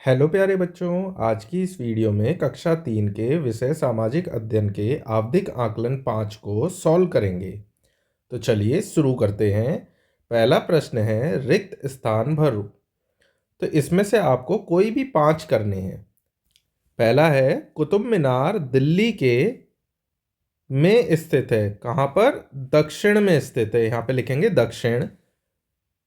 Hello प्यारे बच्चों, आज की इस वीडियो में कक्षा 3 के विषय सामाजिक अध्ययन के आवधिक आकलन 5 को सॉल्व करेंगे। तो चलिए शुरू करते हैं। पहला प्रश्न है रिक्त स्थान भरो। तो इसमें से आपको कोई भी 5 करने हैं। पहला है कुतुब मीनार दिल्ली के में स्थित है। कहाँ पर? दक्षिण में स्थित है। यहाँ पे लिखेंगे दक्षिण।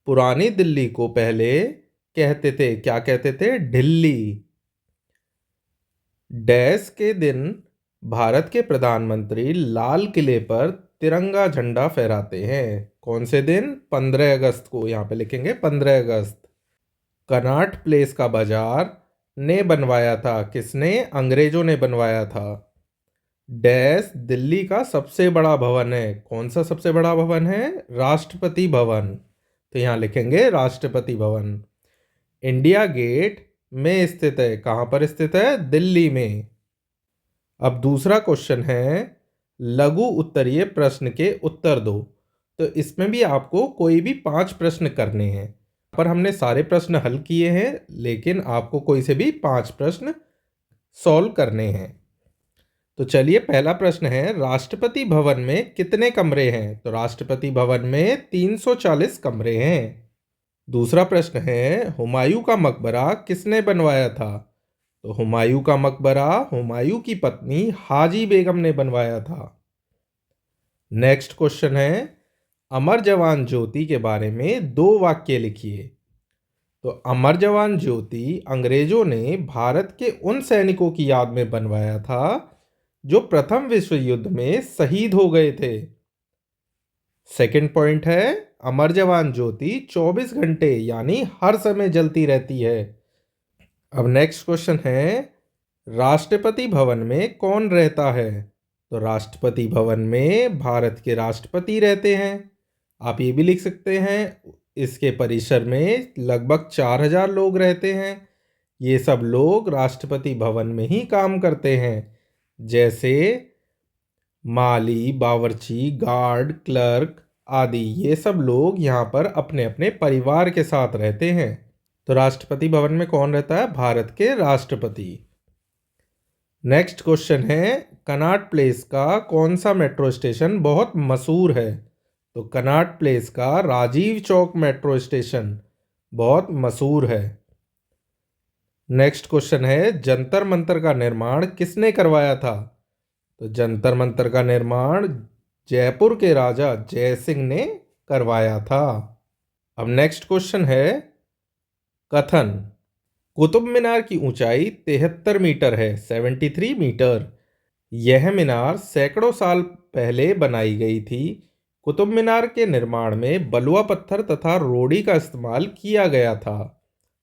पुरानी दिल्ली को पहले कहते थे, क्या कहते थे? ढिल्ली। डैश के दिन भारत के प्रधानमंत्री लाल किले पर तिरंगा झंडा फहराते हैं। कौन से दिन? 15 अगस्त को। यहाँ पे लिखेंगे 15 अगस्त। कनॉट प्लेस का बाजार ने बनवाया था। किसने? अंग्रेजों ने बनवाया था। डैश दिल्ली का सबसे बड़ा भवन है। कौन सा सबसे बड़ा भवन है? राष्ट्रपति भवन। तो यहाँ लिखेंगे राष्ट्रपति भवन। इंडिया गेट में स्थित है। कहाँ पर स्थित है? दिल्ली में। अब दूसरा क्वेश्चन है लघु उत्तरीय प्रश्न के उत्तर दो। तो इसमें भी आपको कोई भी 5 प्रश्न करने हैं। पर हमने सारे प्रश्न हल किए हैं, लेकिन आपको कोई से भी 5 प्रश्न सॉल्व करने हैं। तो चलिए, पहला प्रश्न है राष्ट्रपति भवन में कितने कमरे हैं? तो राष्ट्रपति भवन में 340 कमरे हैं। दूसरा प्रश्न है हुमायूं का मकबरा किसने बनवाया था? तो हुमायूं का मकबरा हुमायूं की पत्नी हाजी बेगम ने बनवाया था। नेक्स्ट क्वेश्चन है अमर जवान ज्योति के बारे में 2 वाक्य लिखिए। तो अमर जवान ज्योति अंग्रेजों ने भारत के उन सैनिकों की याद में बनवाया था जो प्रथम विश्व युद्ध में शहीद हो गए थे। सेकंड पॉइंट है अमर जवान ज्योति 24 घंटे यानी हर समय जलती रहती है। अब नेक्स्ट क्वेश्चन है राष्ट्रपति भवन में कौन रहता है? तो राष्ट्रपति भवन में भारत के राष्ट्रपति रहते हैं। आप ये भी लिख सकते हैं इसके परिसर में लगभग 4000 लोग रहते हैं। ये सब लोग राष्ट्रपति भवन में ही काम करते हैं, जैसे माली, बावर्ची, गार्ड, क्लर्क आदि। ये सब लोग यहाँ पर अपने अपने परिवार के साथ रहते हैं। तो राष्ट्रपति भवन में कौन रहता है? भारत के राष्ट्रपति। नेक्स्ट क्वेश्चन है कनॉट प्लेस का कौन सा मेट्रो स्टेशन बहुत मशहूर है? तो कनॉट प्लेस का राजीव चौक मेट्रो स्टेशन बहुत मशहूर है। नेक्स्ट क्वेश्चन है जंतर मंतर का निर्माण किसने करवाया था? तो जंतर मंतर का निर्माण जयपुर के राजा जय सिंह ने करवाया था। अब नेक्स्ट क्वेश्चन है कथन कुतुब मीनार की ऊंचाई 73 मीटर है, 73 मीटर। यह मीनार सैकड़ों साल पहले बनाई गई थी। कुतुब मीनार के निर्माण में बलुआ पत्थर तथा रोड़ी का इस्तेमाल किया गया था।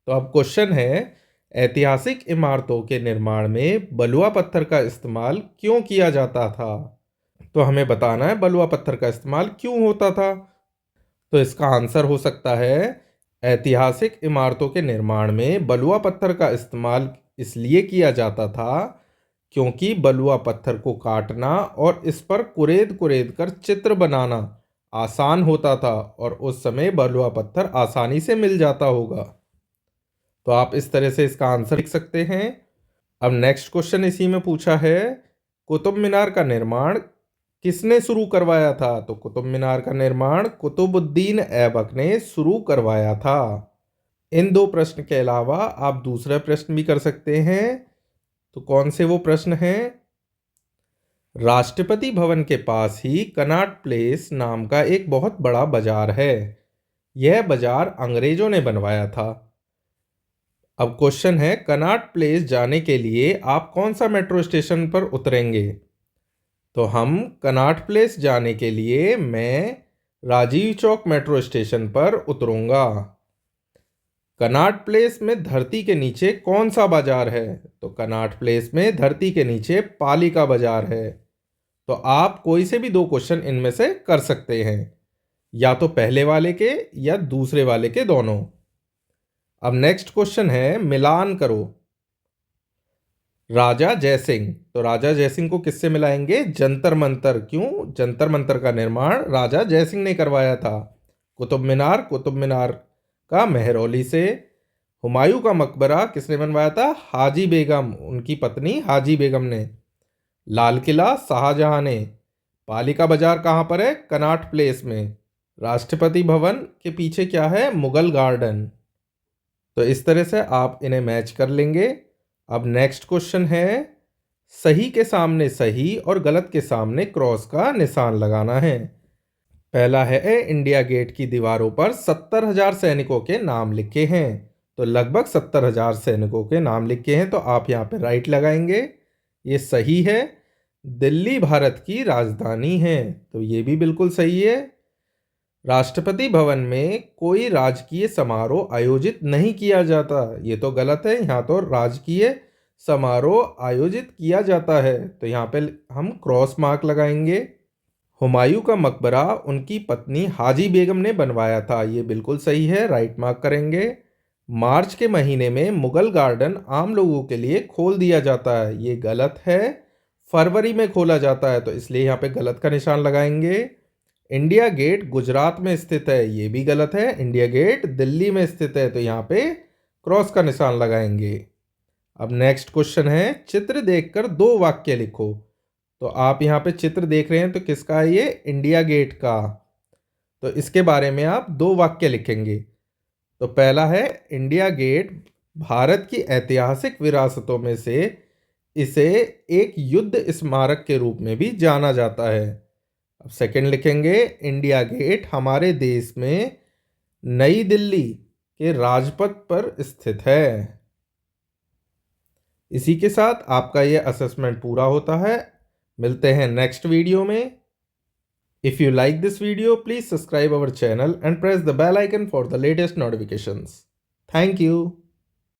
तो अब क्वेश्चन है ऐतिहासिक इमारतों के निर्माण में बलुआ पत्थर का इस्तेमाल क्यों किया जाता था? तो हमें बताना है बलुआ पत्थर का इस्तेमाल क्यों होता था। तो इसका आंसर हो सकता है ऐतिहासिक इमारतों के निर्माण में बलुआ पत्थर का इस्तेमाल इसलिए किया जाता था क्योंकि बलुआ पत्थर को काटना और इस पर कुरेद कुरेद कर चित्र बनाना आसान होता था, और उस समय बलुआ पत्थर आसानी से मिल जाता होगा। तो आप इस तरह से इसका आंसर लिख सकते हैं। अब नेक्स्ट क्वेश्चन इसी में पूछा है कुतुब मीनार का निर्माण किसने शुरू करवाया था? तो कुतुब मीनार का निर्माण कुतुबुद्दीन ऐबक ने शुरू करवाया था। इन 2 प्रश्न के अलावा आप दूसरा प्रश्न भी कर सकते हैं। तो कौन से वो प्रश्न हैं? राष्ट्रपति भवन के पास ही कनॉट प्लेस नाम का एक बहुत बड़ा बाजार है। यह बाजार अंग्रेजों ने बनवाया था। अब क्वेश्चन है कनॉट प्लेस जाने के लिए आप कौन सा मेट्रो स्टेशन पर उतरेंगे? तो हम कनॉट प्लेस जाने के लिए मैं राजीव चौक मेट्रो स्टेशन पर उतरूंगा। कनॉट प्लेस में धरती के नीचे कौन सा बाजार है? तो कनॉट प्लेस में धरती के नीचे पालिका बाजार है। तो आप कोई से भी 2 क्वेश्चन इनमें से कर सकते हैं, या तो पहले वाले के या दूसरे वाले के, दोनों। अब नेक्स्ट क्वेश्चन है मिलान करो। राजा जयसिंह, तो राजा जयसिंह को किससे मिलाएंगे? जंतर मंतर। क्यों? जंतर मंतर का निर्माण राजा जयसिंह ने करवाया था। कुतुब मीनार का मेहरौली से। हुमायूं का मकबरा किसने बनवाया था? हाजी बेगम, उनकी पत्नी हाजी बेगम ने। लाल किला शाहजहां ने। पालिका बाजार कहाँ पर है? कनॉट प्लेस में। राष्ट्रपति भवन के पीछे क्या है? मुगल गार्डन। तो इस तरह से आप इन्हें मैच कर लेंगे। अब नेक्स्ट क्वेश्चन है, सही के सामने सही और गलत के सामने क्रॉस का निशान लगाना है। पहला है, इंडिया गेट की दीवारों पर 70,000 सैनिकों के नाम लिखे हैं। तो लगभग 70,000 सैनिकों के नाम लिखे हैं, तो आप यहाँ पे राइट लगाएंगे, ये सही है। दिल्ली भारत की राजधानी है, तो ये भी बिल्कुल सही है। राष्ट्रपति भवन में कोई राजकीय समारोह आयोजित नहीं किया जाता, ये तो गलत है। यहाँ तो राजकीय समारोह आयोजित किया जाता है, तो यहाँ पे हम क्रॉस मार्क लगाएंगे। हुमायूं का मकबरा उनकी पत्नी हाजी बेगम ने बनवाया था, ये बिल्कुल सही है, राइट मार्क करेंगे। मार्च के महीने में मुगल गार्डन आम लोगों के लिए खोल दिया जाता है, ये गलत है। फरवरी में खोला जाता है, तो इसलिए यहाँ पे गलत का निशान लगाएंगे। इंडिया गेट गुजरात में स्थित है, ये भी गलत है। इंडिया गेट दिल्ली में स्थित है, तो यहाँ पे क्रॉस का निशान लगाएंगे। अब नेक्स्ट क्वेश्चन है, चित्र देखकर दो वाक्य लिखो। तो आप यहाँ पे चित्र देख रहे हैं, तो किसका है ये? इंडिया गेट का। तो इसके बारे में आप दो वाक्य लिखेंगे। तो पहला है, इंडिया गेट भारत की ऐतिहासिक विरासतों में से इसे एक युद्ध स्मारक के रूप में भी जाना जाता है। अब सेकंड लिखेंगे, इंडिया गेट हमारे देश में नई दिल्ली के राजपथ पर स्थित है। इसी के साथ आपका ये असेसमेंट पूरा होता है। मिलते हैं नेक्स्ट वीडियो में। If you like this video, please subscribe our channel and press the bell icon for the latest notifications. Thank you.